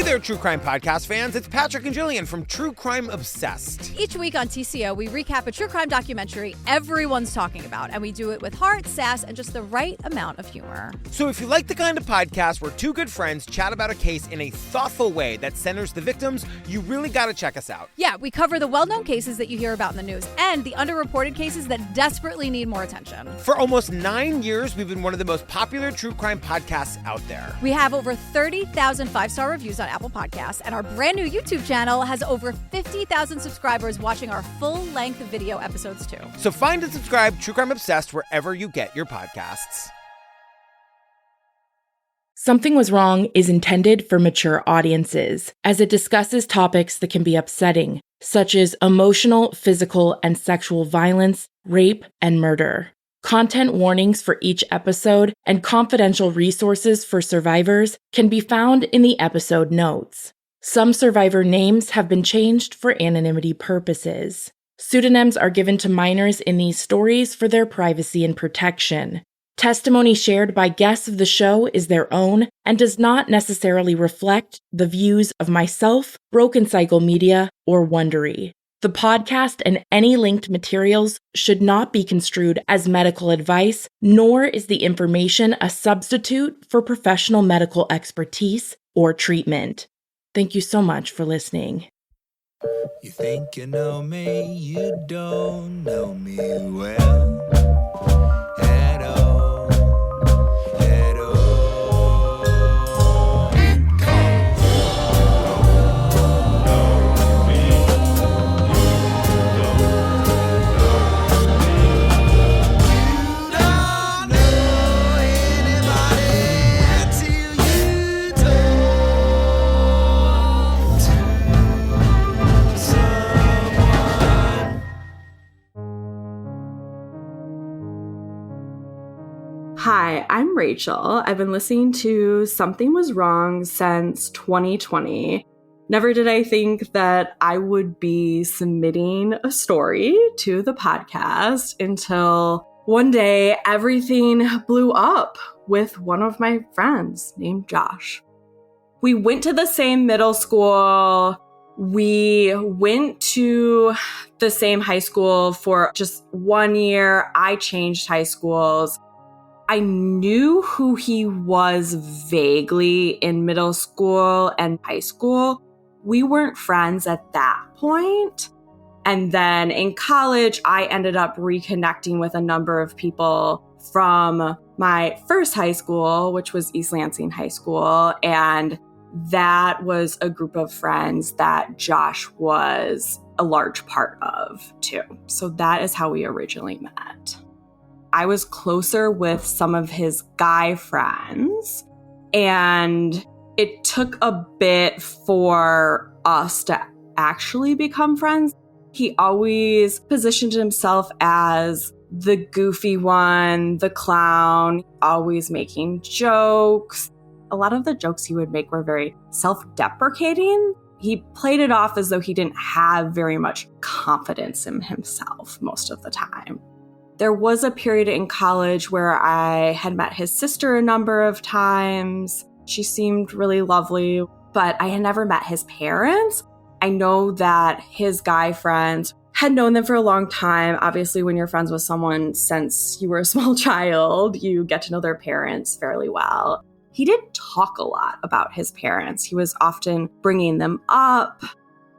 Hey there, True Crime Podcast fans. It's Patrick and Jillian from True Crime Obsessed. Each week on TCO, we recap a true crime documentary everyone's talking about, and we do it with heart, sass, and just the right amount of humor. So if you like the kind of podcast where two good friends chat about a case in a thoughtful way that centers the victims, you really gotta check us out. Yeah, we cover the well-known cases that you hear about in the news and the underreported cases that desperately need more attention. For almost 9 years, we've been one of the most popular true crime podcasts out there. We have over 30,000 five-star reviews on Apple Podcasts, and our brand new YouTube channel has over 50,000 subscribers watching our full-length video episodes too. So find and subscribe True Crime Obsessed wherever you get your podcasts. Something Was Wrong is intended for mature audiences, as it discusses topics that can be upsetting, such as emotional, physical, and sexual violence, rape, and murder. Content warnings for each episode and confidential resources for survivors can be found in the episode notes. Some survivor names have been changed for anonymity purposes. Pseudonyms are given to minors in these stories for their privacy and protection. Testimony shared by guests of the show is their own and does not necessarily reflect the views of myself, Broken Cycle Media, or Wondery. The podcast and any linked materials should not be construed as medical advice, nor is the information a substitute for professional medical expertise or treatment. Thank you so much for listening. You think you know me, you don't know me well at all, at all. You don't know anybody till you talk to someone. Hi, I'm Rachael. I've been listening to Something Was Wrong since 2020. Never did I think that I would be submitting a story to the podcast until one day everything blew up with one of my friends named Josh. We went to the same middle school. We went to the same high school for just 1 year. I changed high schools. I knew who he was vaguely in middle school and high school. We weren't friends at that point. And then in college, I ended up reconnecting with a number of people from my first high school, which was East Lansing High School. And that was a group of friends that Josh was a large part of too. So that is how we originally met. I was closer with some of his guy friends, and it took a bit for us to actually become friends. He always positioned himself as the goofy one, the clown, always making jokes. A lot of the jokes he would make were very self-deprecating. He played it off as though he didn't have very much confidence in himself most of the time. There was a period in college where I had met his sister a number of times. She seemed really lovely, but I had never met his parents. I know that his guy friends had known them for a long time. Obviously, when you're friends with someone since you were a small child, you get to know their parents fairly well. He didn't talk a lot about his parents. He was often bringing them up.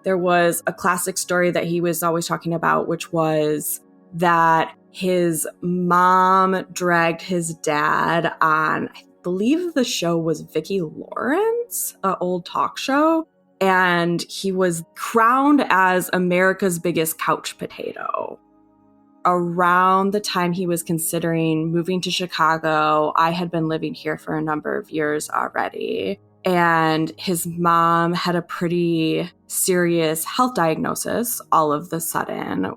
There was a classic story that he was always talking about, which was that his mom dragged his dad on, I believe the show was Vicki Lawrence, an old talk show, and he was crowned as America's biggest couch potato. Around the time he was considering moving to Chicago, I had been living here for a number of years already, and his mom had a pretty serious health diagnosis all of the sudden,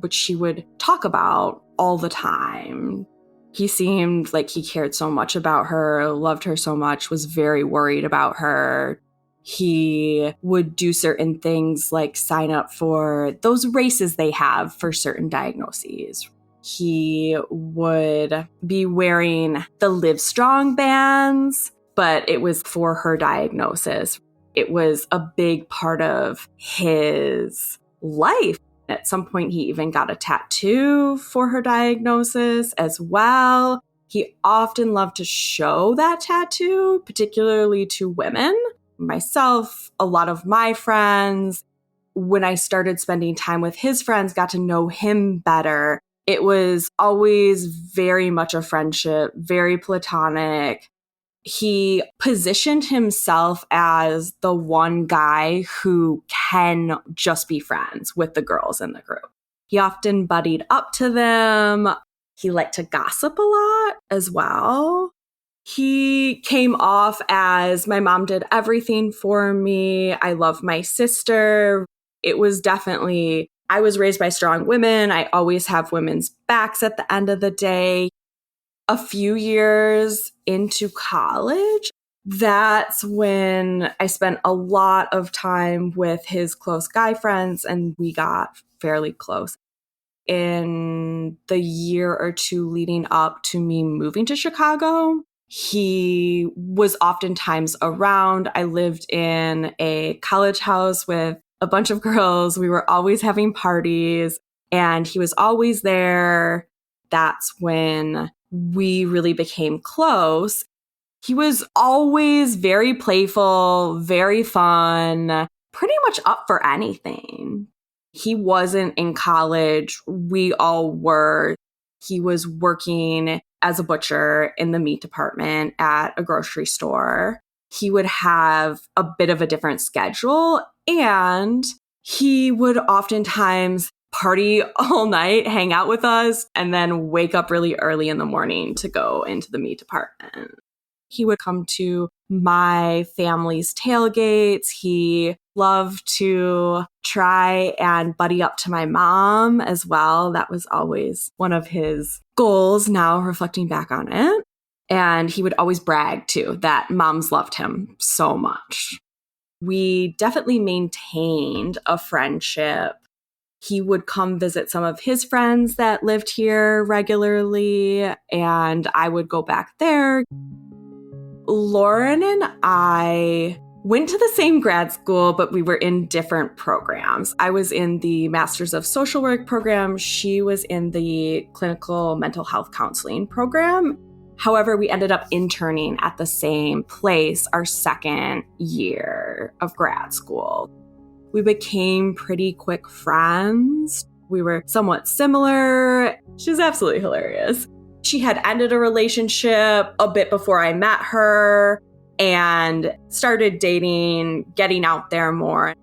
which she would talk about all the time. He seemed like he cared so much about her, loved her so much, was very worried about her. He would do certain things like sign up for those races they have for certain diagnoses. He would be wearing the Live Strong bands, but it was for her diagnosis. It was a big part of his life. At some point, he even got a tattoo for her diagnosis as well. He often loved to show that tattoo, particularly to women. Myself, a lot of my friends, when I started spending time with his friends, got to know him better. It was always very much a friendship, very platonic. He positioned himself as the one guy who can just be friends with the girls in the group. He often buddied up to them. He liked to gossip a lot as well. He came off as my mom did everything for me. I love my sister. It was definitely, I was raised by strong women. I always have women's backs at the end of the day. A few years into college, that's when I spent a lot of time with his close guy friends, and we got fairly close. In the year or two leading up to me moving to Chicago, he was oftentimes around. I lived in a college house with a bunch of girls. We were always having parties, and he was always there. That's when we really became close. He was always very playful, very fun, pretty much up for anything. He wasn't in college. We all were. He was working as a butcher in the meat department at a grocery store. He would have a bit of a different schedule, and he would oftentimes party all night, hang out with us, and then wake up really early in the morning to go into the meat department. He would come to my family's tailgates. He loved to try and buddy up to my mom as well. That was always one of his goals now, reflecting back on it. And he would always brag too that moms loved him so much. We definitely maintained a friendship. He would come visit some of his friends that lived here regularly, and I would go back there. Lauren and I went to the same grad school, but we were in different programs. I was in the Masters of Social Work program. She was in the Clinical Mental Health Counseling program. However, we ended up interning at the same place our second year of grad school. We became pretty quick friends. We were somewhat similar. She's absolutely hilarious. She had ended a relationship a bit before I met her and started dating, getting out there more.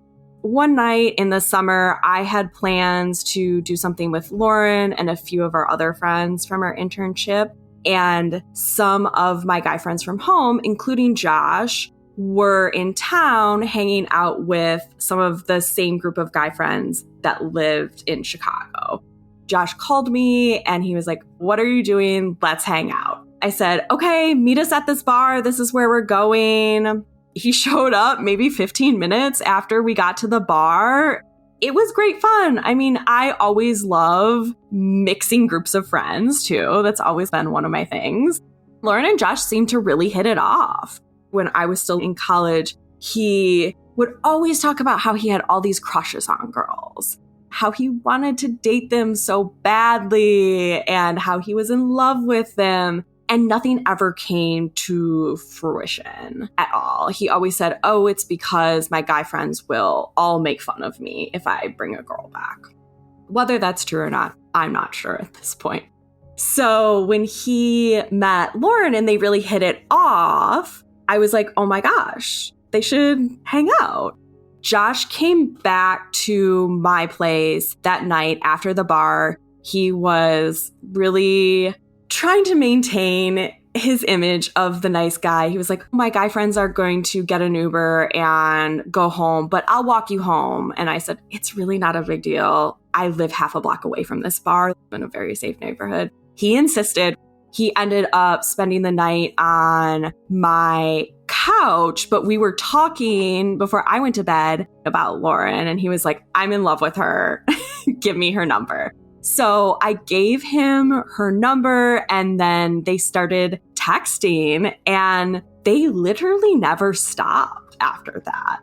One night in the summer, I had plans to do something with Lauren and a few of our other friends from our internship. And some of my guy friends from home, including Josh, were in town hanging out with some of the same group of guy friends that lived in Chicago. Josh called me and he was like, "What are you doing? Let's hang out." I said, "Okay, meet us at this bar. This is where we're going." He showed up maybe 15 minutes after we got to the bar. It was great fun. I mean, I always love mixing groups of friends too. That's always been one of my things. Lauren and Josh seemed to really hit it off. When I was still in college, he would always talk about how he had all these crushes on girls, how he wanted to date them so badly, and how he was in love with them. And nothing ever came to fruition at all. He always said, "Oh, it's because my guy friends will all make fun of me if I bring a girl back." Whether that's true or not, I'm not sure at this point. So when he met Lauren and they really hit it off, I was like, oh my gosh, they should hang out. Josh came back to my place that night after the bar. He was really trying to maintain his image of the nice guy. He was like, "My guy friends are going to get an Uber and go home, but I'll walk you home." And I said, "It's really not a big deal. I live half a block away from this bar in a very safe neighborhood." He insisted. He ended up spending the night on my couch, but we were talking before I went to bed about Lauren, and he was like, "I'm in love with her. Give me her number." So I gave him her number, and then they started texting, and they literally never stopped. hooked after that.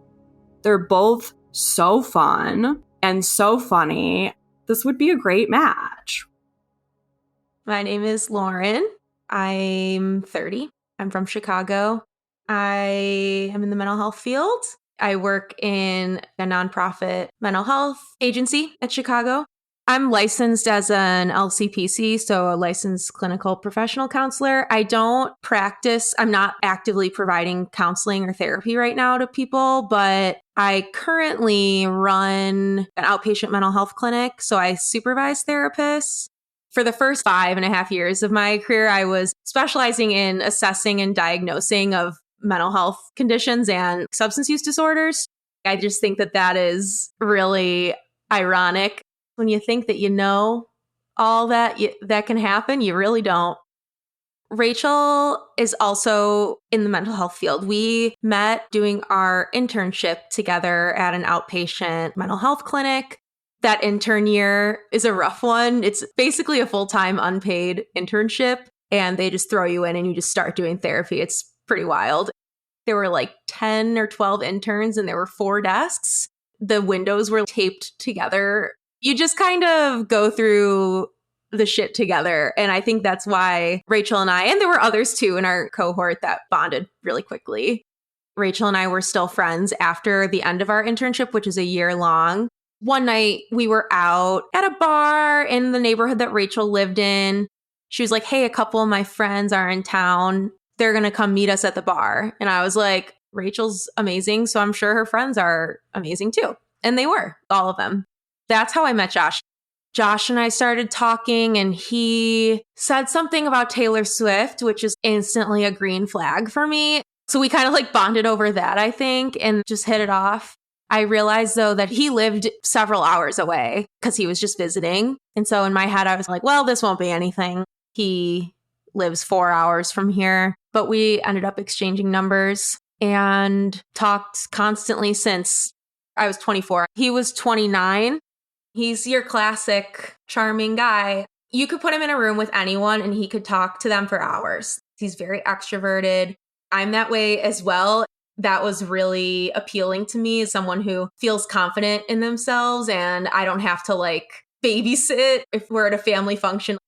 They're both so fun and so funny. This would be a great match. My name is Lauren. I'm 30. I'm from Chicago. I am in the mental health field. I work in a nonprofit mental health agency at Chicago. I'm licensed as an LCPC, so a licensed clinical professional counselor. I don't practice. I'm not actively providing counseling or therapy right now to people, but I currently run an outpatient mental health clinic. So I supervise therapists. For the first 5.5 years of my career, I was specializing in assessing and diagnosing of mental health conditions and substance use disorders. I just think that that is really ironic. When you think that you know all that that can happen, you really don't. Rachael is also in the mental health field. We met doing our internship together at an outpatient mental health clinic. That intern year is a rough one. It's basically a full-time unpaid internship, and they just throw you in and you just start doing therapy. It's pretty wild. There were like 10 or 12 interns and there were 4 desks. The windows were taped together. You just kind of go through the shit together. And I think that's why Rachael and I, and there were others too in our cohort that bonded really quickly. Rachael and I were still friends after the end of our internship, which is a year long. One night we were out at a bar in the neighborhood that Rachael lived in. She was like, hey, a couple of my friends are in town. They're going to come meet us at the bar. And I was like, Rachel's amazing, so I'm sure her friends are amazing too. And they were, all of them. That's how I met Josh. Josh and I started talking and he said something about Taylor Swift, which is instantly a green flag for me. So we kind of like bonded over that, I think, and just hit it off. I realized, though, that he lived several hours away because he was just visiting. And so in my head, I was like, well, this won't be anything. He lives 4 hours from here. But we ended up exchanging numbers and talked constantly since I was 24. He was 29. He's your classic charming guy. You could put him in a room with anyone and he could talk to them for hours. He's very extroverted. I'm that way as well. That was really appealing to me as someone who feels confident in themselves and I don't have to like babysit if we're at a family function.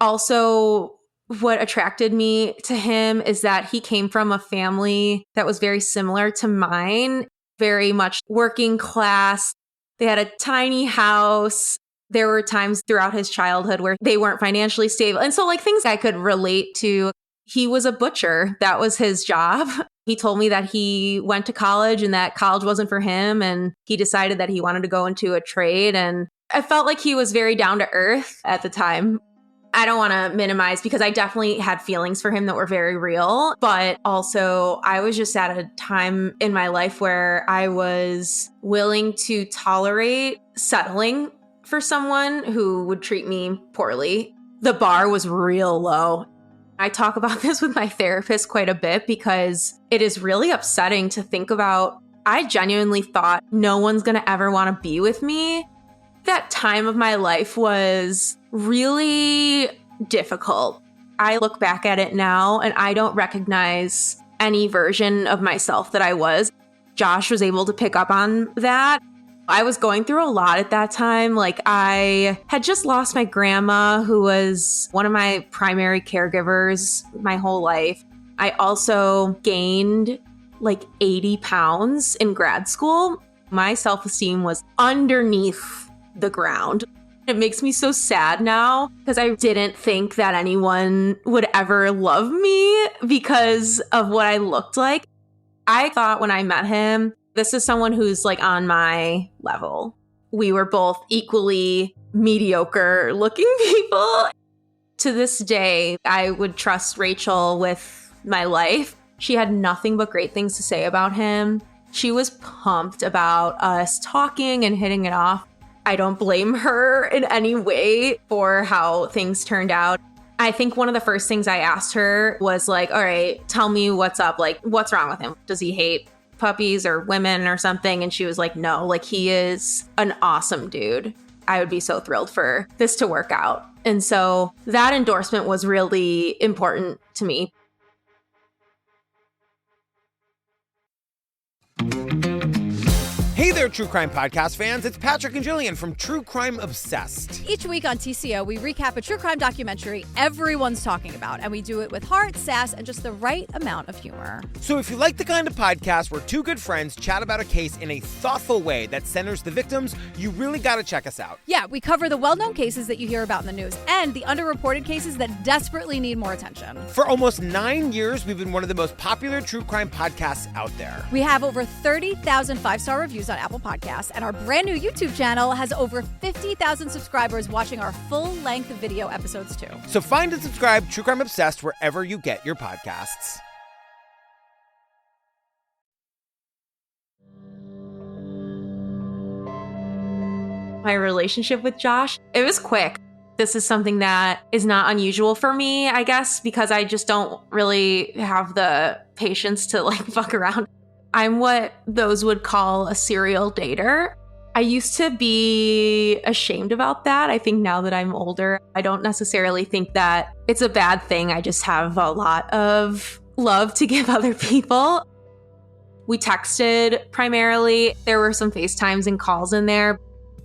Also, what attracted me to him is that he came from a family that was very similar to mine, very much working class. They had a tiny house. There were times throughout his childhood where they weren't financially stable. And so like things I could relate to. He was a butcher. That was his job. He told me that he went to college and that college wasn't for him. And he decided that he wanted to go into a trade. And I felt like he was very down to earth at the time. I don't want to minimize because I definitely had feelings for him that were very real. But also I was just at a time in my life where I was willing to tolerate settling for someone who would treat me poorly. The bar was real low. I talk about this with my therapist quite a bit because it is really upsetting to think about. I genuinely thought no one's going to ever want to be with me. That time of my life was really difficult. I look back at it now and I don't recognize any version of myself that I was. Josh was able to pick up on that. I was going through a lot at that time. Like I had just lost my grandma, who was one of my primary caregivers my whole life. I also gained like 80 pounds in grad school. My self-esteem was underneath the ground. It makes me so sad now because I didn't think that anyone would ever love me because of what I looked like. I thought when I met him, this is someone who's like on my level. We were both equally mediocre looking people. To this day, I would trust Rachael with my life. She had nothing but great things to say about him. She was pumped about us talking and hitting it off. I don't blame her in any way for how things turned out. I think one of the first things I asked her was like, all right, tell me what's up. Like, what's wrong with him? Does he hate puppies or women or something? And she was like, no, like he is an awesome dude. I would be so thrilled for this to work out. And so that endorsement was really important to me. there, true crime podcast fans. It's Patrick and Jillian from True Crime Obsessed. Each week on TCO, we recap a true crime documentary everyone's talking about, and we do it with heart, sass, and just the right amount of humor. So if you like the kind of podcast where two good friends chat about a case in a thoughtful way that centers the victims, you really gotta check us out. Yeah, we cover the well-known cases that you hear about in the news and the underreported cases that desperately need more attention. For almost 9 years, we've been one of the most popular true crime podcasts out there. We have over 30,000 five-star reviews on Apple Podcasts, and our brand new YouTube channel has over 50,000 subscribers watching our full-length video episodes too. So find and subscribe True Crime Obsessed wherever you get your podcasts. My relationship with Josh, it was quick. This is something that is not unusual for me, I guess, because I just don't really have the patience to fuck around. I'm what those would call a serial dater. I used to be ashamed about that. I think now that I'm older, I don't necessarily think that it's a bad thing. I just have a lot of love to give other people. We texted primarily. There were some FaceTimes and calls in there.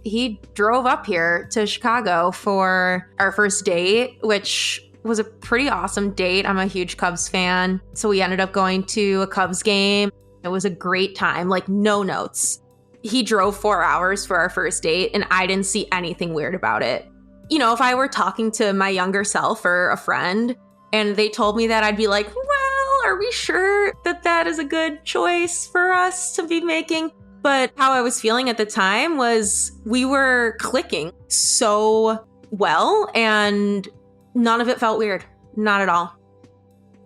He drove up here to Chicago for our first date, which was a pretty awesome date. I'm a huge Cubs fan. So we ended up going to a Cubs game. It was a great time, no notes. He drove 4 hours for our first date, and I didn't see anything weird about it. You know, if I were talking to my younger self or a friend and they told me that, I'd be like, well, are we sure that that is a good choice for us to be making? But how I was feeling at the time was we were clicking so well, and none of it felt weird. Not at all.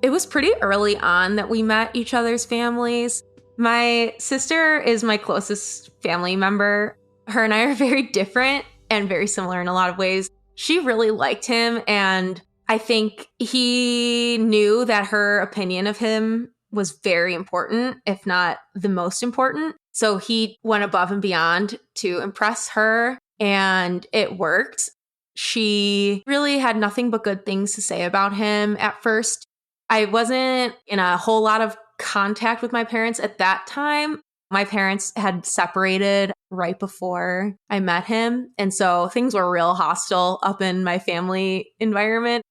It was pretty early on that we met each other's families. My sister is my closest family member. Her and I are very different and very similar in a lot of ways. She really liked him, and I think he knew that her opinion of him was very important, if not the most important. So he went above and beyond to impress her, and it worked. She really had nothing but good things to say about him at first. I wasn't in a whole lot of contact with my parents at that time. My parents had separated right before I met him, and so things were real hostile up in my family environment.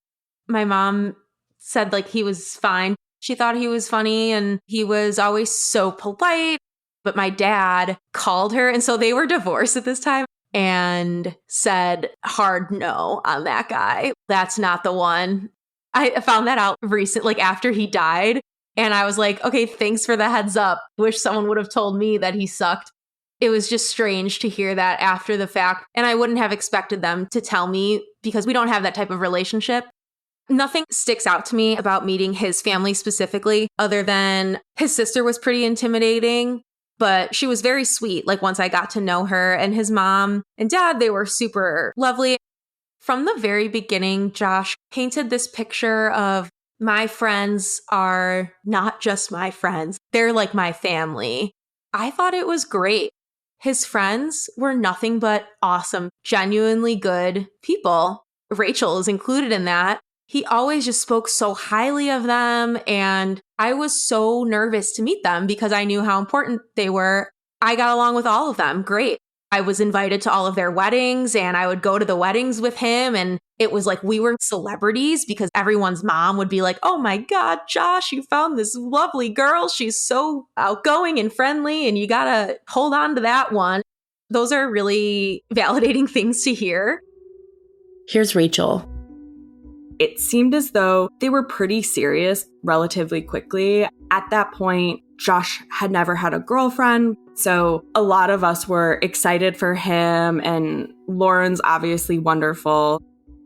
My mom said he was fine. She thought he was funny, and he was always so polite. But my dad called her, and so they were divorced at this time, and said hard no on that guy. That's not the one. I found that out recently, after he died. And I was like, okay, thanks for the heads up. Wish someone would have told me that he sucked. It was just strange to hear that after the fact. And I wouldn't have expected them to tell me because we don't have that type of relationship. Nothing sticks out to me about meeting his family specifically, other than his sister was pretty intimidating, but she was very sweet. Once I got to know her, and his mom and dad, they were super lovely. From the very beginning, Josh painted this picture of my friends are not just my friends. They're like my family. I thought it was great. His friends were nothing but awesome, genuinely good people. Rachael is included in that. He always just spoke so highly of them, and I was so nervous to meet them because I knew how important they were. I got along with all of them. Great. I was invited to all of their weddings, and I would go to the weddings with him, and it was like we were celebrities because everyone's mom would be like, oh my God, Josh, you found this lovely girl. She's so outgoing and friendly, and you gotta hold on to that one. Those are really validating things to hear. Here's Rachael. It seemed as though they were pretty serious relatively quickly. At that point, Josh had never had a girlfriend, so a lot of us were excited for him, and Lauren's obviously wonderful.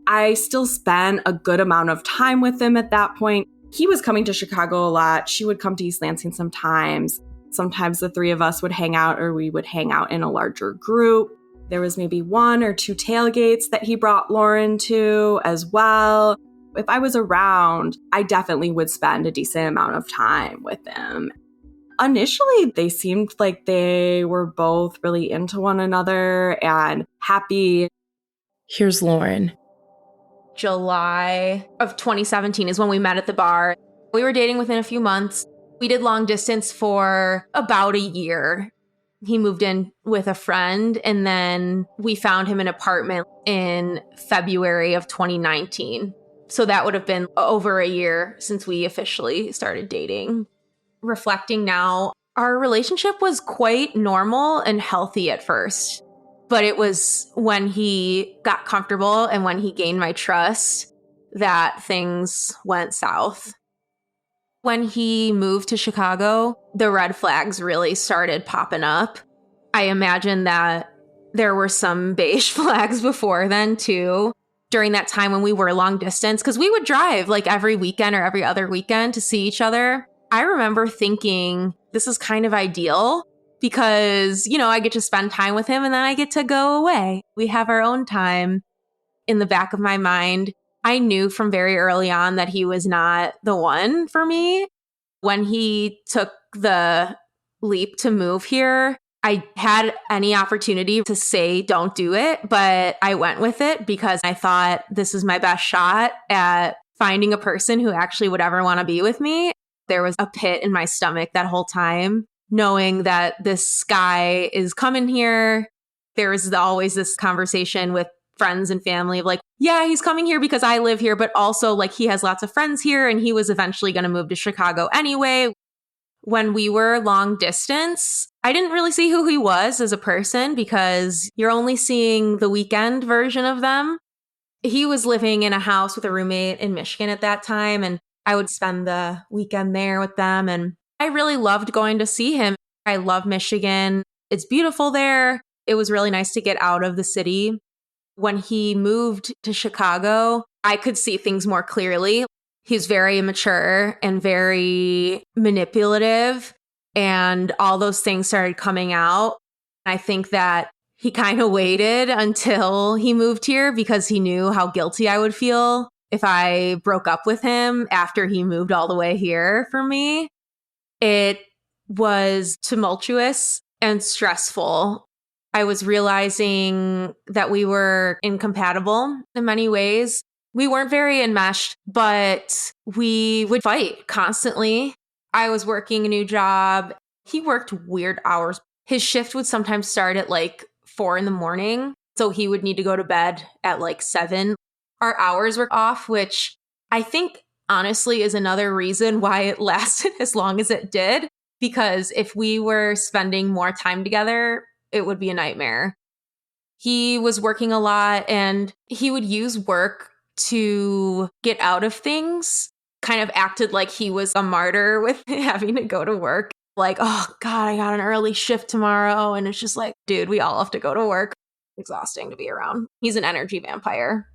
I still spent a good amount of time with him at that point. He was coming to Chicago a lot. She would come to East Lansing sometimes. Sometimes the three of us would hang out, or we would hang out in a larger group. There was maybe 1 or 2 tailgates that he brought Lauren to as well. If I was around, I definitely would spend a decent amount of time with them. Initially, they seemed like they were both really into one another and happy. Here's Lauren. July of 2017 is when we met at the bar. We were dating within a few months. We did long distance for about a year. He moved in with a friend, and then we found him an apartment in February of 2019. So that would have been over a year since we officially started dating. Reflecting now, our relationship was quite normal and healthy at first, but it was when he got comfortable and when he gained my trust that things went south. When he moved to Chicago, the red flags really started popping up. I imagine that there were some beige flags before then too, during that time when we were long distance, because we would drive like every weekend or every other weekend to see each other. I remember thinking this is kind of ideal because, I get to spend time with him and then I get to go away. We have our own time. In the back of my mind, I knew from very early on that he was not the one for me. When he took the leap to move here, I had any opportunity to say, don't do it, but I went with it because I thought this is my best shot at finding a person who actually would ever want to be with me. There was a pit in my stomach that whole time, knowing that this guy is coming here. There was always this conversation with friends and family of like, yeah, he's coming here because I live here, but also like he has lots of friends here and he was eventually going to move to Chicago anyway. When we were long distance, I didn't really see who he was as a person because you're only seeing the weekend version of them. He was living in a house with a roommate in Michigan at that time, and I would spend the weekend there with them. And I really loved going to see him. I love Michigan. It's beautiful there. It was really nice to get out of the city. When he moved to Chicago, I could see things more clearly. He's very immature and very manipulative, and all those things started coming out. I think that he kind of waited until he moved here because he knew how guilty I would feel if I broke up with him after he moved all the way here for me. It was tumultuous and stressful. I was realizing that we were incompatible in many ways. We weren't very enmeshed, but we would fight constantly. I was working a new job. He worked weird hours. His shift would sometimes start at like 4 a.m. So he would need to go to bed at like 7. Our hours were off, which I think honestly is another reason why it lasted as long as it did. Because if we were spending more time together, it would be a nightmare. He was working a lot and he would use work to get out of things, kind of acted like he was a martyr with having to go to work. Like, oh God, I got an early shift tomorrow. And it's just like, dude, we all have to go to work. Exhausting to be around. He's an energy vampire.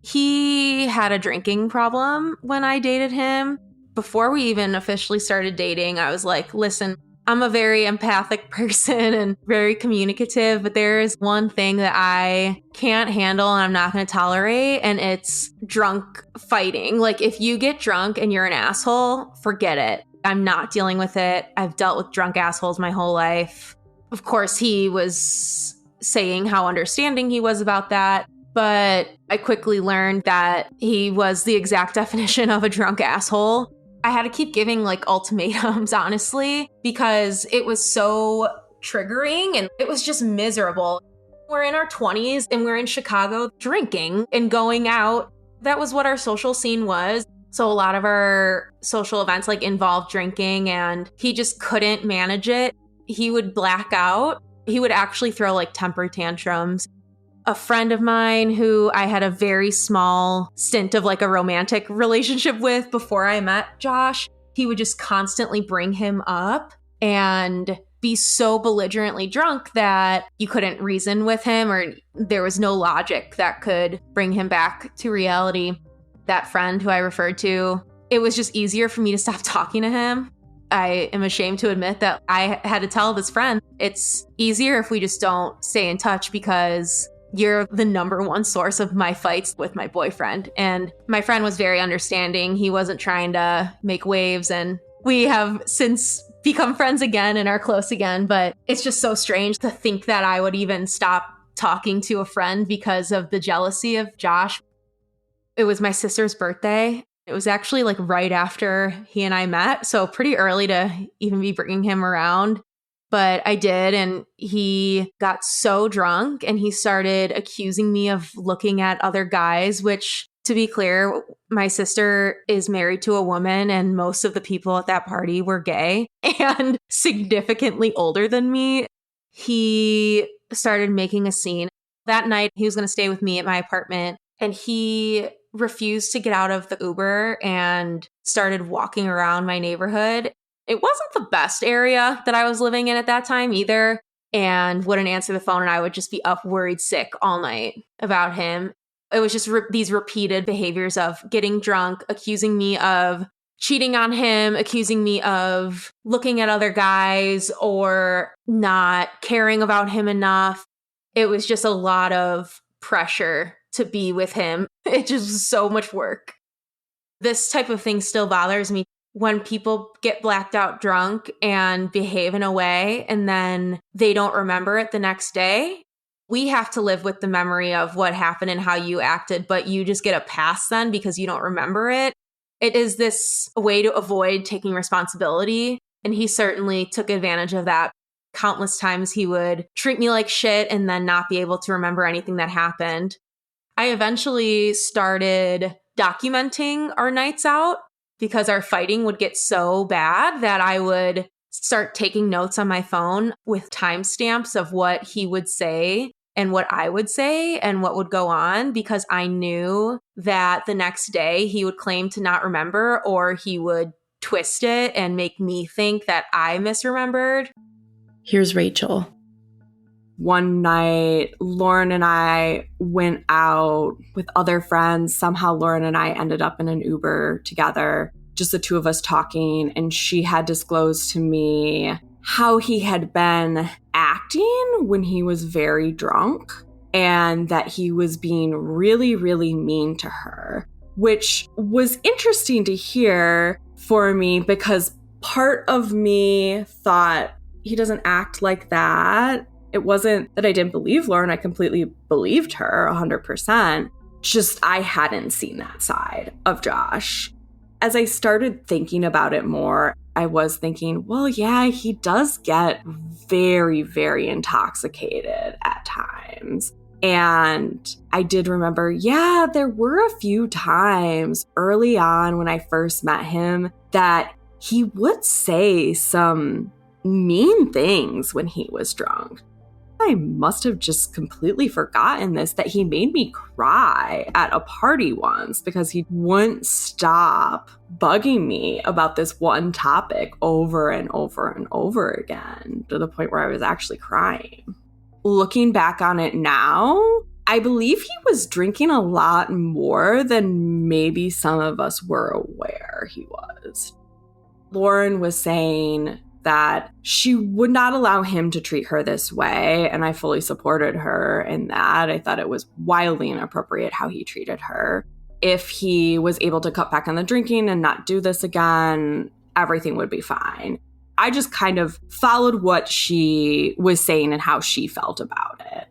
He had a drinking problem when I dated him. Before we even officially started dating, I was like, listen, I'm a very empathic person and very communicative, but there is one thing that I can't handle and I'm not going to tolerate, and it's drunk fighting. Like, if you get drunk and you're an asshole, forget it. I'm not dealing with it. I've dealt with drunk assholes my whole life. Of course, he was saying how understanding he was about that, but I quickly learned that he was the exact definition of a drunk asshole. I had to keep giving like ultimatums, honestly, because it was so triggering and it was just miserable. We're in our 20s and we're in Chicago drinking and going out. That was what our social scene was. So a lot of our social events like involved drinking, and he just couldn't manage it. He would black out. He would actually throw like temper tantrums. A friend of mine who I had a very small stint of like a romantic relationship with before I met Josh, he would just constantly bring him up and be so belligerently drunk that you couldn't reason with him, or there was no logic that could bring him back to reality. That friend who I referred to, it was just easier for me to stop talking to him. I am ashamed to admit that I had to tell this friend, it's easier if we just don't stay in touch because you're the number one source of my fights with my boyfriend. And my friend was very understanding. He wasn't trying to make waves, and we have since become friends again and are close again. But it's just so strange to think that I would even stop talking to a friend because of the jealousy of Josh. It was my sister's birthday. It was actually like right after he and I met, so pretty early to even be bringing him around. But I did, and he got so drunk and he started accusing me of looking at other guys, which, to be clear, my sister is married to a woman and most of the people at that party were gay and significantly older than me. He started making a scene. That night, he was going to stay with me at my apartment, and he refused to get out of the Uber and started walking around my neighborhood. It wasn't the best area that I was living in at that time either, and wouldn't answer the phone, and I would just be up worried sick all night about him. It was just these repeated behaviors of getting drunk, accusing me of cheating on him, accusing me of looking at other guys or not caring about him enough. It was just a lot of pressure to be with him. It just was so much work. This type of thing still bothers me. When people get blacked out drunk and behave in a way and then they don't remember it the next day, we have to live with the memory of what happened and how you acted, but you just get a pass then because you don't remember it. It is this way to avoid taking responsibility. And he certainly took advantage of that. Countless times he would treat me like shit and then not be able to remember anything that happened. I eventually started documenting our nights out because our fighting would get so bad that I would start taking notes on my phone with timestamps of what he would say and what I would say and what would go on, because I knew that the next day he would claim to not remember, or he would twist it and make me think that I misremembered. Here's Rachael. One night, Lauren and I went out with other friends. Somehow Lauren and I ended up in an Uber together, just the two of us talking, and she had disclosed to me how he had been acting when he was very drunk and that he was being really, really mean to her, which was interesting to hear for me because part of me thought he doesn't act like that. It wasn't that I didn't believe Lauren. I completely believed her 100%. Just I hadn't seen that side of Josh. As I started thinking about it more, I was thinking, well, yeah, he does get very, very intoxicated at times. And I did remember, yeah, there were a few times early on when I first met him that he would say some mean things when he was drunk. I must have just completely forgotten this, that he made me cry at a party once because he wouldn't stop bugging me about this one topic over and over and over again, to the point where I was actually crying. Looking back on it now, I believe he was drinking a lot more than maybe some of us were aware he was. Lauren was saying that she would not allow him to treat her this way, and I fully supported her in that. I thought it was wildly inappropriate how he treated her. If he was able to cut back on the drinking and not do this again, everything would be fine. I just kind of followed what she was saying and how she felt about it.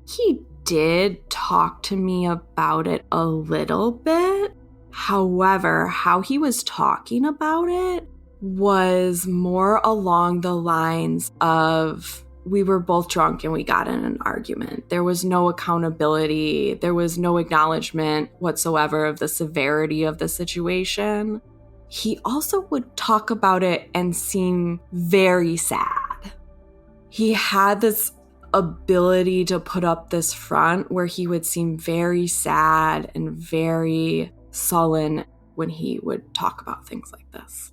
He did talk to me about it a little bit. However, how he was talking about it was more along the lines of, we were both drunk and we got in an argument. There was no accountability. There was no acknowledgement whatsoever of the severity of the situation. He also would talk about it and seem very sad. He had this ability to put up this front where he would seem very sad and very sullen when he would talk about things like this.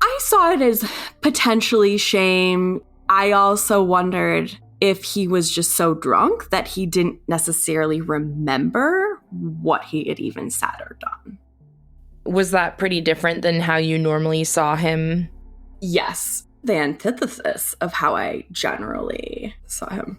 I saw it as potentially shame. I also wondered if he was just so drunk that he didn't necessarily remember what he had even said or done. Was that pretty different than how you normally saw him? Yes, the antithesis of how I generally saw him.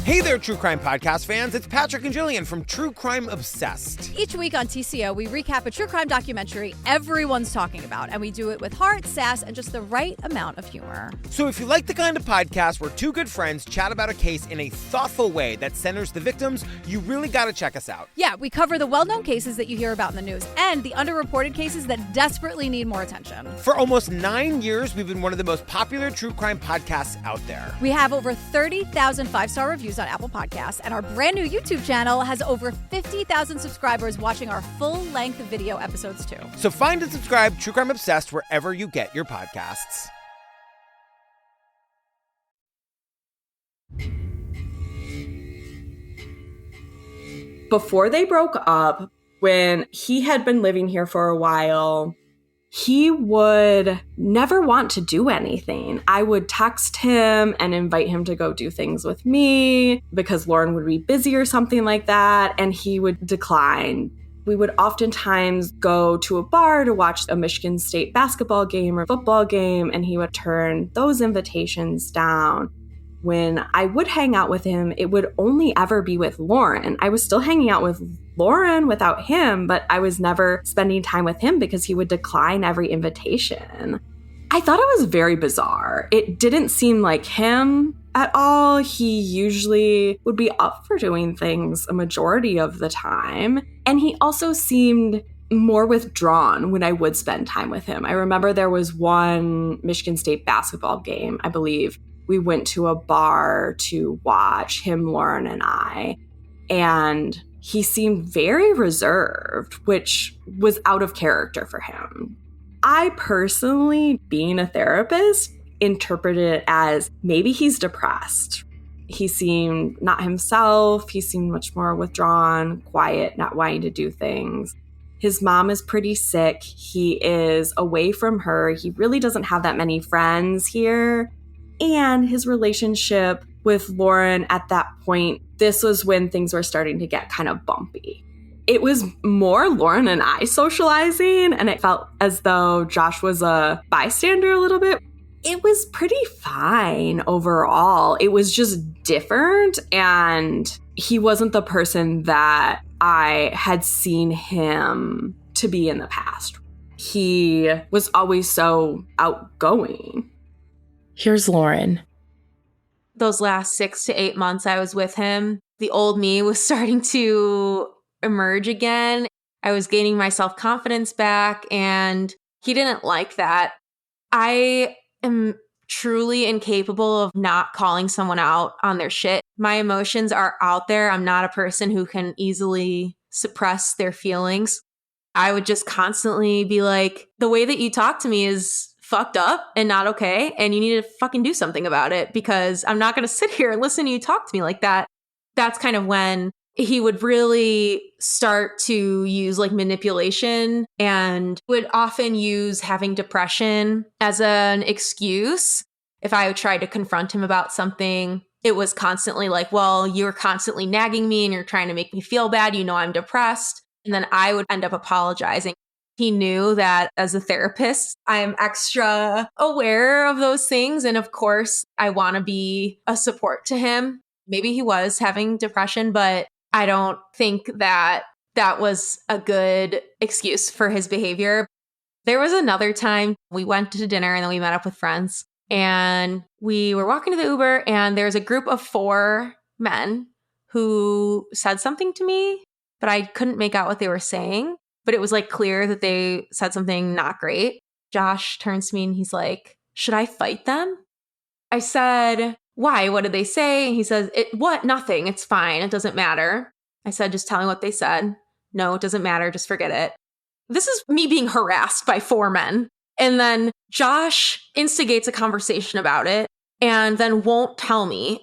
Hey there, there, true crime podcast fans. It's Patrick and Jillian from True Crime Obsessed. Each week on TCO, we recap a true crime documentary everyone's talking about, and we do it with heart, sass, and just the right amount of humor. So if you like the kind of podcast where two good friends chat about a case in a thoughtful way that centers the victims, you really got to check us out. Yeah, we cover the well-known cases that you hear about in the news and the underreported cases that desperately need more attention. For almost 9 years, we've been one of the most popular true crime podcasts out there. We have over 30,000 five-star reviews on Apple Podcasts, and our brand new YouTube channel has over 50,000 subscribers watching our full-length video episodes too. So find and subscribe True Crime Obsessed wherever you get your podcasts. Before they broke up, when he had been living here for a while, he would never want to do anything. I would text him and invite him to go do things with me because Lauren would be busy or something like that, and he would decline. We would oftentimes go to a bar to watch a Michigan State basketball game or football game, and he would turn those invitations down. When I would hang out with him, it would only ever be with Lauren. I was still hanging out with Lauren without him, but I was never spending time with him because he would decline every invitation. I thought it was very bizarre. It didn't seem like him at all. He usually would be up for doing things a majority of the time. And he also seemed more withdrawn when I would spend time with him. I remember there was one Michigan State basketball game, I believe. We went to a bar to watch him, Lauren, and I. And he seemed very reserved, which was out of character for him. I personally, being a therapist, interpreted it as maybe he's depressed. He seemed not himself. He seemed much more withdrawn, quiet, not wanting to do things. His mom is pretty sick. He is away from her. He really doesn't have that many friends here. And his relationship with Lauren at that point, this was when things were starting to get kind of bumpy. It was more Lauren and I socializing, and it felt as though Josh was a bystander a little bit. It was pretty fine overall. It was just different, and he wasn't the person that I had seen him to be in the past. He was always so outgoing. Here's Lauren. Those last 6 to 8 months I was with him, the old me was starting to emerge again. I was gaining my self-confidence back, and he didn't like that. I am truly incapable of not calling someone out on their shit. My emotions are out there. I'm not a person who can easily suppress their feelings. I would just constantly be like, the way that you talk to me is fucked up and not okay, and you need to fucking do something about it, because I'm not going to sit here and listen to you talk to me like that. That's kind of when he would really start to use like manipulation, and would often use having depression as an excuse. If I tried to confront him about something, it was constantly like, well, you're constantly nagging me and you're trying to make me feel bad. You know, I'm depressed. And then I would end up apologizing. He knew that as a therapist, I'm extra aware of those things. And of course, I want to be a support to him. Maybe he was having depression, but I don't think that that was a good excuse for his behavior. There was another time we went to dinner and then we met up with friends, and we were walking to the Uber, and there's a group of 4 men who said something to me, but I couldn't make out what they were saying. But it was like clear that they said something not great. Josh turns to me and he's like, should I fight them? I said, why? What did they say? And he says, what? Nothing. It's fine. It doesn't matter. I said, just tell me what they said. No, it doesn't matter. Just forget it. This is me being harassed by 4 men. And then Josh instigates a conversation about it and then won't tell me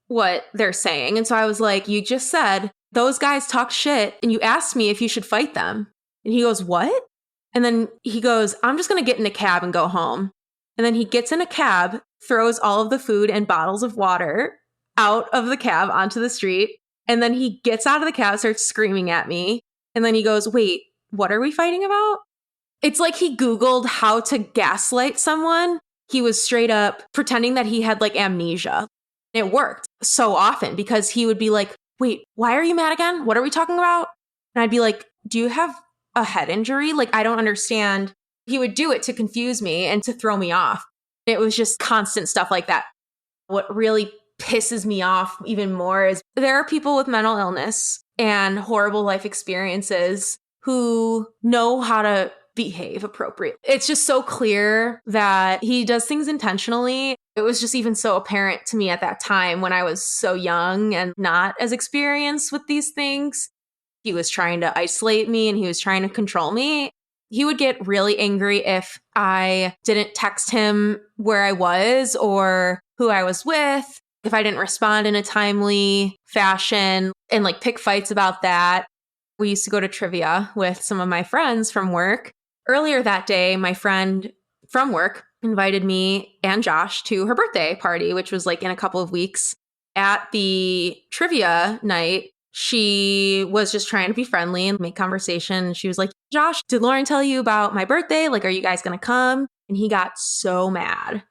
what they're saying. And so I was like, you just said those guys talk shit and you asked me if you should fight them. And he goes, what? And then he goes, I'm just going to get in a cab and go home. And then he gets in a cab, throws all of the food and bottles of water out of the cab onto the street. And then he gets out of the cab, starts screaming at me. And then he goes, wait, what are we fighting about? It's like he Googled how to gaslight someone. He was straight up pretending that he had like amnesia. It worked so often because he would be like, wait, why are you mad again? What are we talking about? And I'd be like, do you have a head injury? Like, I don't understand. He would do it to confuse me and to throw me off. It was just constant stuff like that. What really pisses me off even more is there are people with mental illness and horrible life experiences who know how to behave appropriately. It's just so clear that he does things intentionally. It was just even so apparent to me at that time when I was so young and not as experienced with these things. He was trying to isolate me and he was trying to control me. He would get really angry if I didn't text him where I was or who I was with, if I didn't respond in a timely fashion, and like pick fights about that. We used to go to trivia with some of my friends from work. Earlier that day, my friend from work invited me and Josh to her birthday party, which was like in a couple of weeks. At the trivia night, she was just trying to be friendly and make conversation. She was like, Josh, did Lauren tell you about my birthday? Like, are you guys going to come? And he got so mad.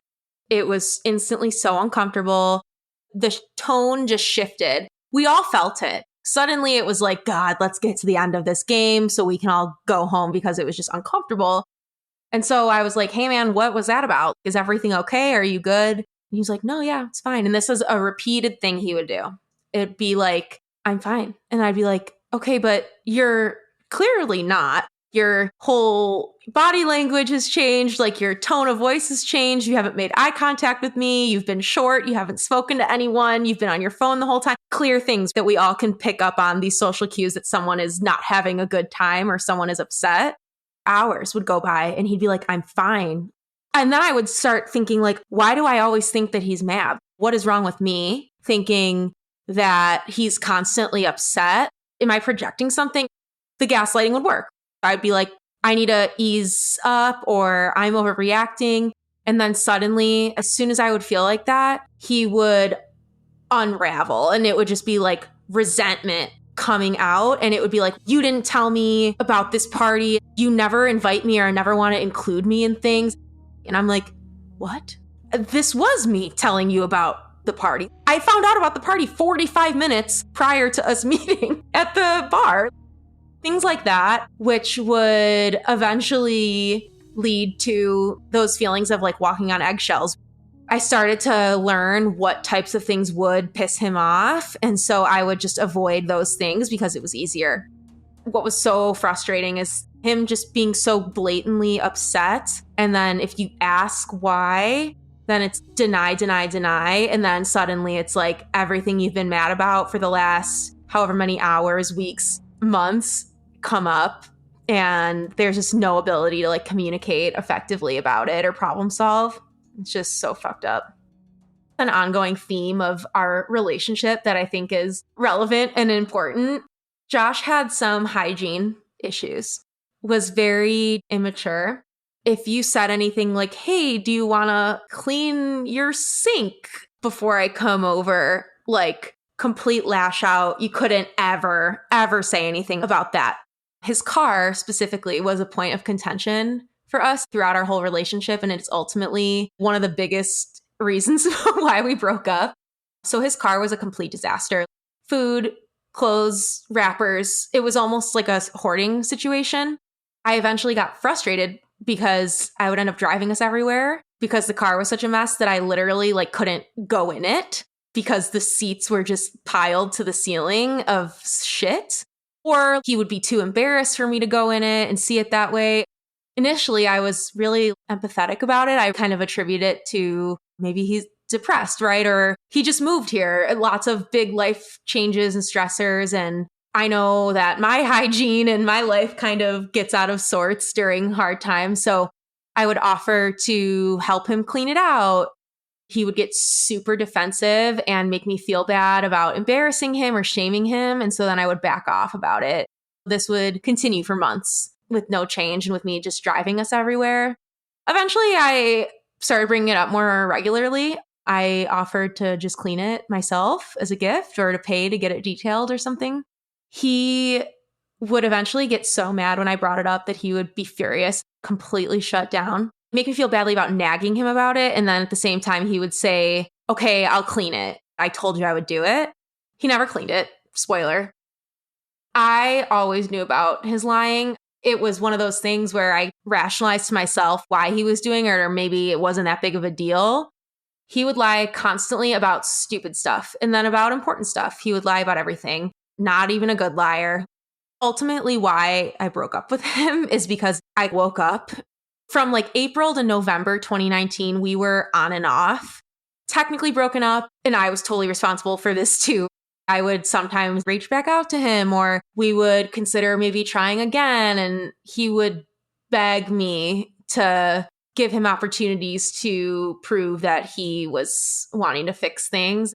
It was instantly so uncomfortable. The tone just shifted. We all felt it. Suddenly it was like, God, let's get to the end of this game so we can all go home because it was just uncomfortable. And so I was like, hey man, what was that about? Is everything okay? Are you good? And he was like, no, yeah, it's fine. And this is a repeated thing he would do. It'd be like, I'm fine. And I'd be like, okay, but you're clearly not. Your whole body language has changed. Like your tone of voice has changed. You haven't made eye contact with me. You've been short. You haven't spoken to anyone. You've been on your phone the whole time. Clear things that we all can pick up on, these social cues that someone is not having a good time or someone is upset. Hours would go by and he'd be like, I'm fine. And then I would start thinking like, why do I always think that he's mad? What is wrong with me? Thinking that he's constantly upset. Am I projecting something? The gaslighting would work. I'd be like, I need to ease up or I'm overreacting. And then suddenly, as soon as I would feel like that, he would unravel and it would just be like resentment coming out. And it would be like, you didn't tell me about this party. You never invite me or never want to include me in things. And I'm like, what? This was me telling you about the party. I found out about the party 45 minutes prior to us meeting at the bar. Things like that, which would eventually lead to those feelings of like walking on eggshells. I started to learn what types of things would piss him off. And so I would just avoid those things because it was easier. What was so frustrating is him just being so blatantly upset. And then if you ask why, then it's deny, deny, deny. And then suddenly it's like everything you've been mad about for the last however many hours, weeks, months come up. And there's just no ability to like communicate effectively about it or problem solve. It's just so fucked up. An ongoing theme of our relationship that I think is relevant and important. Josh had some hygiene issues, was very immature. If you said anything like, hey, do you want to clean your sink before I come over? Like complete lash out. You couldn't ever say anything about that. His car specifically was a point of contention for us throughout our whole relationship. And it's ultimately one of the biggest reasons why we broke up. So his car was a complete disaster. Food, clothes, wrappers. It was almost like a hoarding situation. I eventually got frustrated because I would end up driving us everywhere because the car was such a mess that I literally like couldn't go in it because the seats were just piled to the ceiling of shit. Or he would be too embarrassed for me to go in it and see it that way. Initially, I was really empathetic about it. I kind of attribute it to maybe he's depressed, right? Or he just moved here. Lots of big life changes and stressors. And I know that my hygiene and my life kind of gets out of sorts during hard times. So I would offer to help him clean it out. He would get super defensive and make me feel bad about embarrassing him or shaming him. And so then I would back off about it. This would continue for months with no change and with me just driving us everywhere. Eventually, I started bringing it up more regularly. I offered to just clean it myself as a gift or to pay to get it detailed or something. He would eventually get so mad when I brought it up that he would be furious, completely shut down, make me feel badly about nagging him about it. And then at the same time, he would say, okay, I'll clean it. I told you I would do it. He never cleaned it. Spoiler. I always knew about his lying. It was one of those things where I rationalized to myself why he was doing it, or maybe it wasn't that big of a deal. He would lie constantly about stupid stuff and then about important stuff. He would lie about everything. Not even a good liar. Ultimately, why I broke up with him is because I woke up from like April to November 2019. We were on and off, technically broken up, and I was totally responsible for this too. I would sometimes reach back out to him, or we would consider maybe trying again, and he would beg me to give him opportunities to prove that he was wanting to fix things.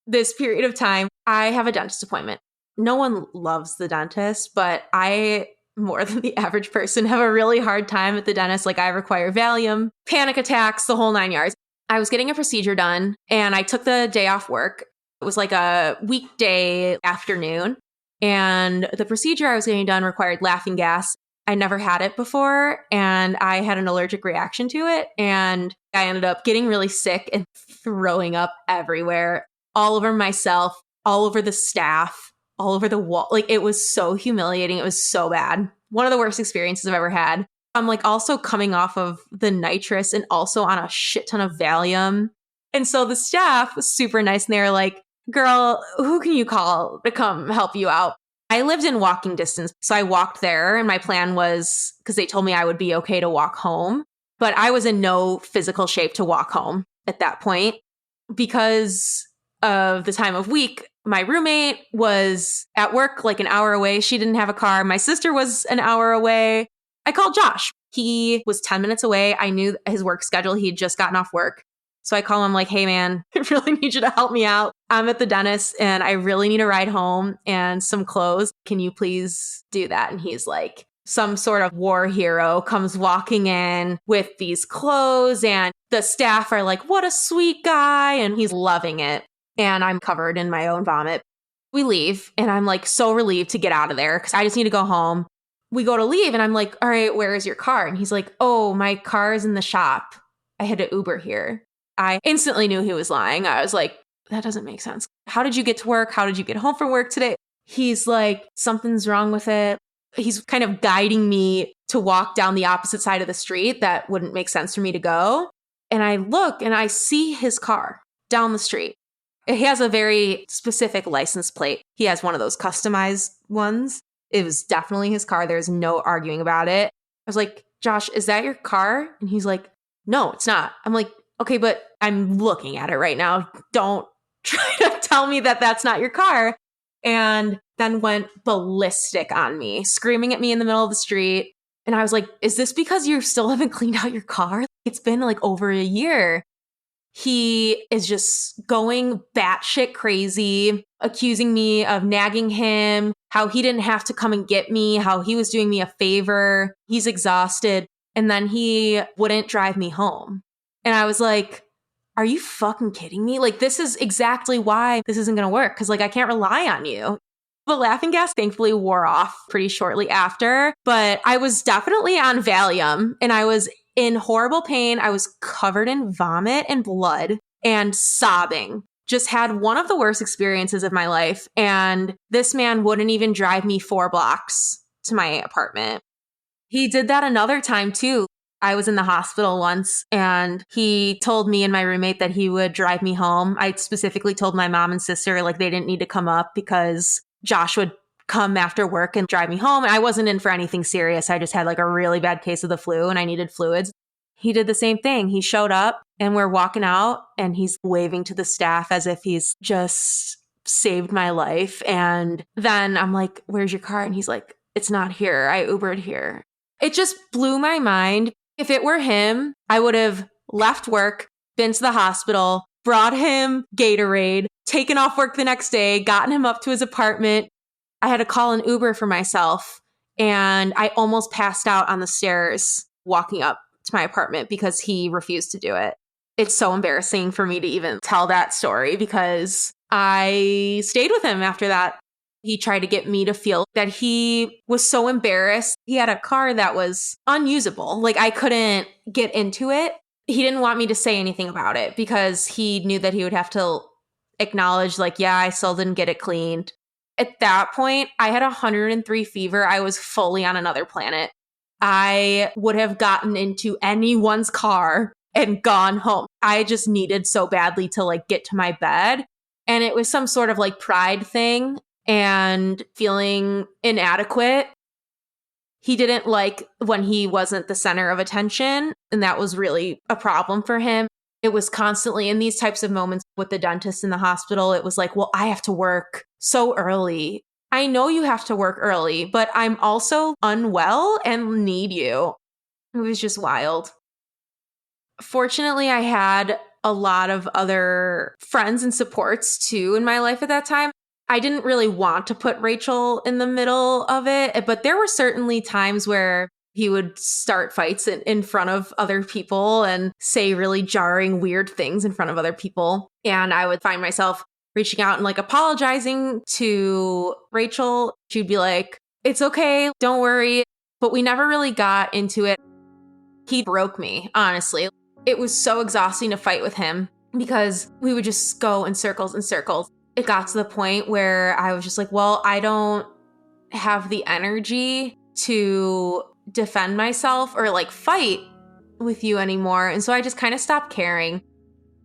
This period of time, I have a dentist appointment. No one loves the dentist, but I, more than the average person, have a really hard time at the dentist. Like, I require Valium, panic attacks, the whole 9 yards. I was getting a procedure done and I took the day off work. It was like a weekday afternoon, and the procedure I was getting done required laughing gas. I never had it before, and I had an allergic reaction to it, and I ended up getting really sick and throwing up everywhere, all over myself, all over the staff, all over the wall. Like, it was so humiliating. It was so bad. One of the worst experiences I've ever had. I'm like also coming off of the nitrous and also on a shit ton of Valium. And so the staff was super nice, and they were like, girl, who can you call to come help you out? I lived in walking distance, so I walked there, and my plan was, because they told me I would be okay to walk home, but I was in no physical shape to walk home at that point. Because of the time of week, my roommate was at work like an hour away. She didn't have a car. My sister was an hour away. I called Josh. He was 10 minutes away. I knew his work schedule. He'd just gotten off work. So I call him like, hey man, I really need you to help me out. I'm at the dentist and I really need a ride home and some clothes. Can you please do that? And he's like, some sort of war hero comes walking in with these clothes, and the staff are like, what a sweet guy. And he's loving it. And I'm covered in my own vomit. We leave and I'm like so relieved to get out of there because I just need to go home. We go to leave and I'm like, all right, where is your car? And he's like, oh, my car is in the shop. I had to Uber here. I instantly knew he was lying. I was like, that doesn't make sense. How did you get to work? How did you get home from work today? He's like, something's wrong with it. He's kind of guiding me to walk down the opposite side of the street that wouldn't make sense for me to go. And I look and I see his car down the street. He has a very specific license plate. He has one of those customized ones. It was definitely his car. There's no arguing about it. I was like, Josh, is that your car? And he's like, no, it's not. I'm like, okay, but I'm looking at it right now. Don't try to tell me that that's not your car. And then went ballistic on me, screaming at me in the middle of the street. And I was like, is this because you still haven't cleaned out your car? It's been like over a year. He is just going batshit crazy, accusing me of nagging him, how he didn't have to come and get me, how he was doing me a favor. He's exhausted. And then he wouldn't drive me home. And I was like, are you fucking kidding me? Like, this is exactly why this isn't going to work. Because, like, I can't rely on you. The laughing gas thankfully wore off pretty shortly after. But I was definitely on Valium. And I was in horrible pain. I was covered in vomit and blood and sobbing. Just had one of the worst experiences of my life. And this man wouldn't even drive me 4 blocks to my apartment. He did that another time, too. I was in the hospital once and he told me and my roommate that he would drive me home. I specifically told my mom and sister like they didn't need to come up because Josh would come after work and drive me home. I wasn't in for anything serious. I just had like a really bad case of the flu and I needed fluids. He did the same thing. He showed up and we're walking out and he's waving to the staff as if he's just saved my life. And then I'm like, where's your car? And he's like, it's not here. I Ubered here. It just blew my mind. If it were him, I would have left work, been to the hospital, brought him Gatorade, taken off work the next day, gotten him up to his apartment. I had to call an Uber for myself, and I almost passed out on the stairs walking up to my apartment because he refused to do it. It's so embarrassing for me to even tell that story because I stayed with him after that. He tried to get me to feel that he was so embarrassed. He had a car that was unusable. Like, I couldn't get into it. He didn't want me to say anything about it because he knew that he would have to acknowledged like, yeah, I still didn't get it cleaned. At that point, I had 103 fever. I was fully on another planet. I would have gotten into anyone's car and gone home. I just needed so badly to like get to my bed. And it was some sort of like pride thing and feeling inadequate. He didn't like when he wasn't the center of attention. And that was really a problem for him. It was constantly in these types of moments with the dentist in the hospital. It was like, well, I have to work so early. I know you have to work early, but I'm also unwell and need you. It was just wild. Fortunately, I had a lot of other friends and supports too in my life at that time. I didn't really want to put Rachael in the middle of it, but there were certainly times where he would start fights in front of other people and say really jarring, weird things in front of other people. And I would find myself reaching out and like apologizing to Rachael. She'd be like, it's okay, don't worry. But we never really got into it. He broke me, honestly. It was so exhausting to fight with him because we would just go in circles and circles. It got to the point where I was just like, well, I don't have the energy to defend myself or like fight with you anymore. And so I just kind of stopped caring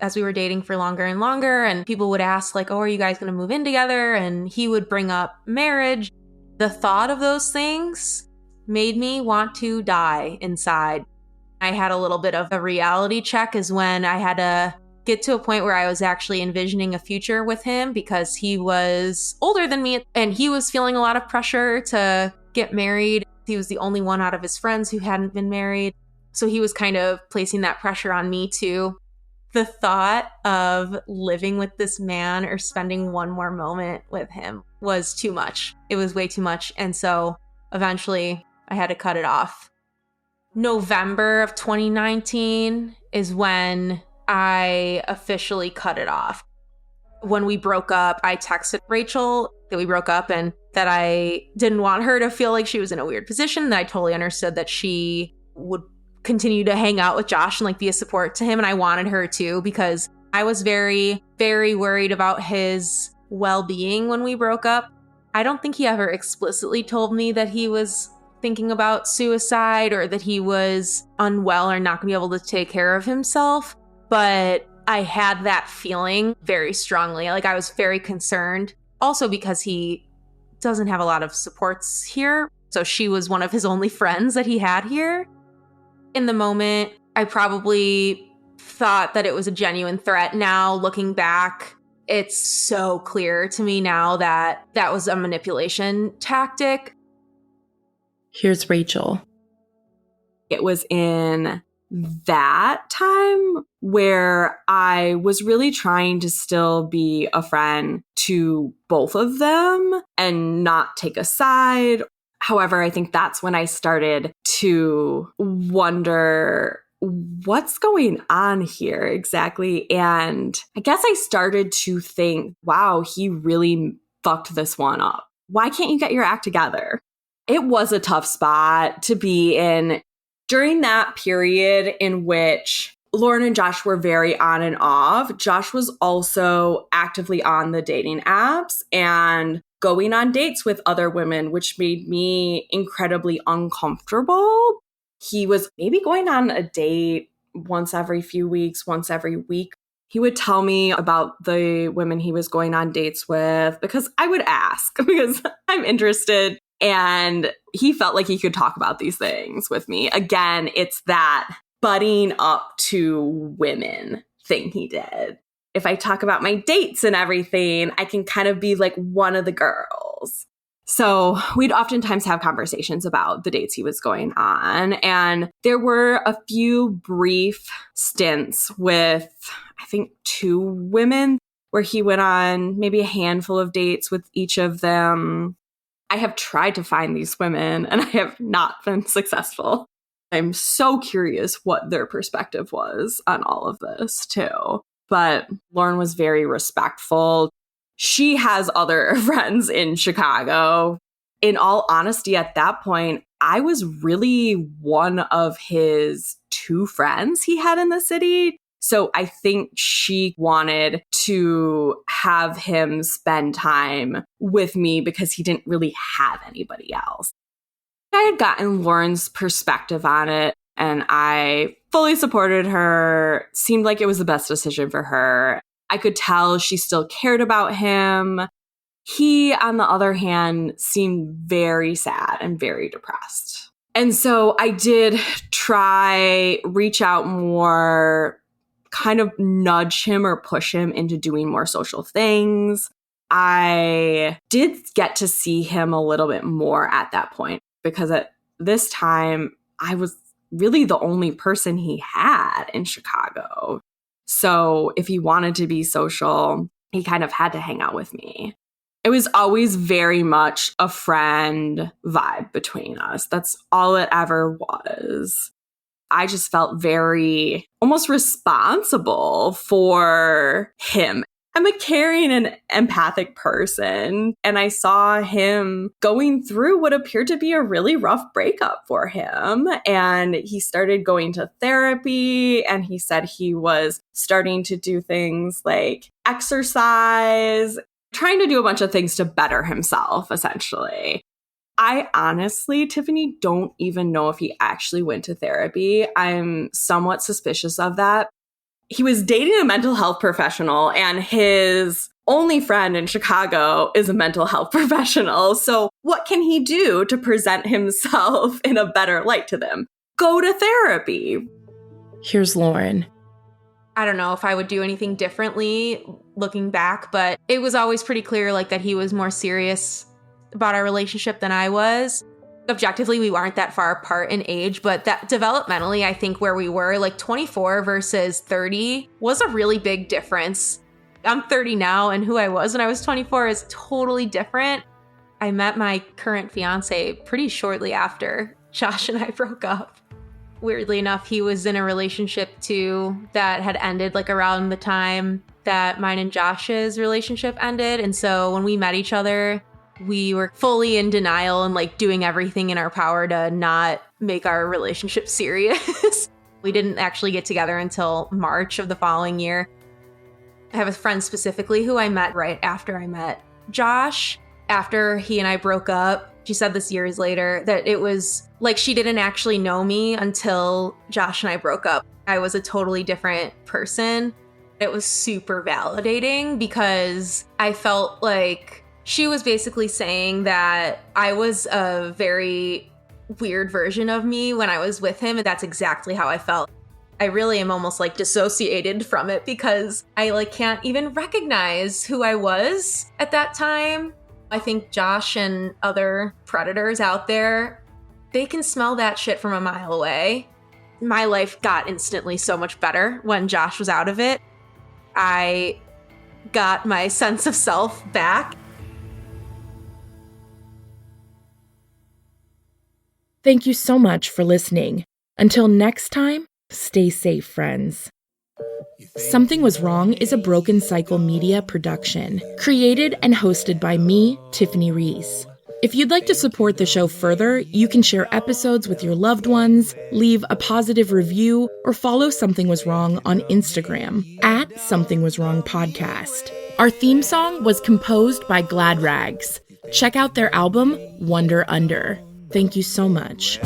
as we were dating for longer and longer. And people would ask like, oh, are you guys going to move in together? And he would bring up marriage. The thought of those things made me want to die inside. I had a little bit of a reality check is when I had to get to a point where I was actually envisioning a future with him because he was older than me and he was feeling a lot of pressure to get married. He was the only one out of his friends who hadn't been married. So he was kind of placing that pressure on me too. The thought of living with this man or spending one more moment with him was too much. It was way too much. And so eventually I had to cut it off. November of 2019 is when I officially cut it off. When we broke up, I texted Rachael that we broke up and that I didn't want her to feel like she was in a weird position, that I totally understood that she would continue to hang out with Josh and like be a support to him. And I wanted her to because I was very, very worried about his well-being when we broke up. I don't think he ever explicitly told me that he was thinking about suicide or that he was unwell or not going to be able to take care of himself. But I had that feeling very strongly. Like I was very concerned also because he doesn't have a lot of supports here. So she was one of his only friends that he had here. In the moment, I probably thought that it was a genuine threat. Now, looking back, it's so clear to me now that that was a manipulation tactic. Here's Rachael. It was in that time where I was really trying to still be a friend to both of them and not take a side. However, I think that's when I started to wonder what's going on here exactly. And I guess I started to think, wow, he really fucked this one up. Why can't you get your act together? It was a tough spot to be in during that period in which Lauren and Josh were very on and off. Josh was also actively on the dating apps and going on dates with other women, which made me incredibly uncomfortable. He was maybe going on a date once every few weeks, once every week. He would tell me about the women he was going on dates with because I would ask because I'm interested. And he felt like he could talk about these things with me. Again, it's that butting up to women thing he did. If I talk about my dates and everything, I can kind of be like one of the girls. So we'd oftentimes have conversations about the dates he was going on. And there were a few brief stints with, I think, 2 women where he went on maybe a handful of dates with each of them. I have tried to find these women and I have not been successful. I'm so curious what their perspective was on all of this too. But Lauren was very respectful. She has other friends in Chicago. In all honesty, at that point, I was really one of his 2 friends he had in the city. So I think she wanted to have him spend time with me because he didn't really have anybody else. I had gotten Lauren's perspective on it, and I fully supported her. Seemed like it was the best decision for her. I could tell she still cared about him. He, on the other hand, seemed very sad and very depressed. And so I did reach out more, kind of nudge him or push him into doing more social things. I did get to see him a little bit more at that point because at this time, I was really the only person he had in Chicago. So if he wanted to be social, he kind of had to hang out with me. It was always very much a friend vibe between us. That's all it ever was. I just felt very almost responsible for him. I'm a caring and empathic person, and I saw him going through what appeared to be a really rough breakup for him. And he started going to therapy, and he said he was starting to do things like exercise, trying to do a bunch of things to better himself, essentially. I honestly, Tiffany, don't even know if he actually went to therapy. I'm somewhat suspicious of that. He was dating a mental health professional, and his only friend in Chicago is a mental health professional. So what can he do to present himself in a better light to them? Go to therapy. Here's Lauren. I don't know if I would do anything differently looking back, but it was always pretty clear like that he was more serious about our relationship than I was. Objectively, we weren't that far apart in age, but that developmentally, I think where we were, like 24 versus 30 was a really big difference. I'm 30 now, and who I was when I was 24 is totally different. I met my current fiance pretty shortly after Josh and I broke up. Weirdly enough, he was in a relationship too that had ended like around the time that mine and Josh's relationship ended. And so when we met each other, we were fully in denial and like doing everything in our power to not make our relationship serious. We didn't actually get together until March of the following year. I have a friend specifically who I met right after I met Josh. After he and I broke up, she said this years later that it was like she didn't actually know me until Josh and I broke up. I was a totally different person. It was super validating because I felt like she was basically saying that I was a very weird version of me when I was with him, and that's exactly how I felt. I really am almost like dissociated from it because I like can't even recognize who I was at that time. I think Josh and other predators out there, they can smell that shit from a mile away. My life got instantly so much better when Josh was out of it. I got my sense of self back. Thank you so much for listening. Until next time, stay safe, friends. Something Was Wrong is a Broken Cycle Media production, created and hosted by me, Tiffany Reese. If you'd like to support the show further, you can share episodes with your loved ones, leave a positive review, or follow Something Was Wrong on Instagram at Something Was Wrong Podcast. Our theme song was composed by Glad Rags. Check out their album, Wonder Under. Thank you so much.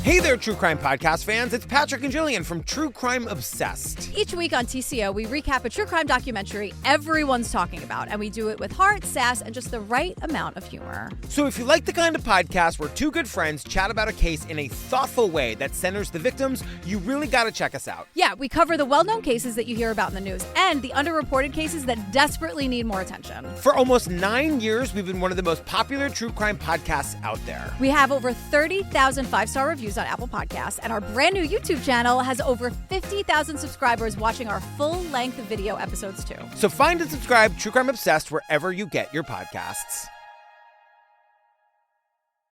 Hey there, True Crime Podcast fans. It's Patrick and Jillian from True Crime Obsessed. Each week on TCO, we recap a true crime documentary everyone's talking about, and we do it with heart, sass, and just the right amount of humor. So if you like the kind of podcast where two good friends chat about a case in a thoughtful way that centers the victims, you really got to check us out. Yeah, we cover the well-known cases that you hear about in the news and the underreported cases that desperately need more attention. For almost 9 years, we've been one of the most popular true crime podcasts out there. We have over 30,000 five-star reviews on Apple Podcasts, and our brand new YouTube channel has over 50,000 subscribers watching our full-length video episodes too. So find and subscribe True Crime Obsessed wherever you get your podcasts.